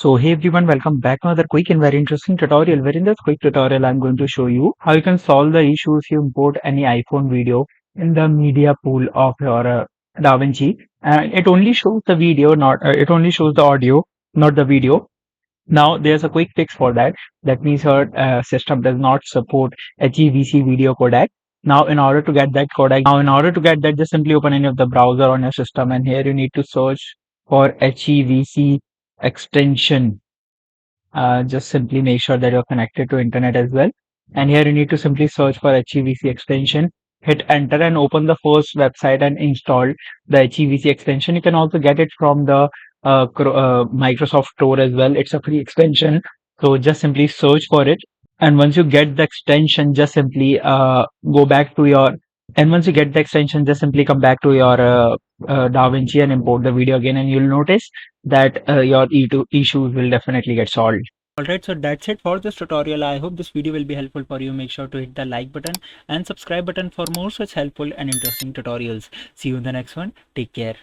So hey everyone, welcome back to another quick and very interesting tutorial. Where in this quick tutorial I'm going to show you how you can solve the issues you import any iPhone video in the media pool of your DaVinci. It only shows the video, not it only shows the audio, not the video. Now there's a quick fix for that. That means your system does not support HEVC video codec. Now in order to get that codec, just simply open any of the browser on your system, and here you need to search for HEVC extension. Just simply make sure that you're connected to internet as well. And here you need to simply search for HEVC extension, hit enter and open the first website and install the HEVC extension. You can also get it from the Microsoft Store as well. It's a free extension. So just simply search for it. And once you get the extension, just simply go back to your, and once you get the extension, just simply come back to your DaVinci and import the video again, and you'll notice that your issues will definitely get solved. Alright, so that's it for this tutorial. I hope this video will be helpful for you. Make sure to hit the like button and subscribe button for more such helpful and interesting tutorials. See you in the next one. Take care.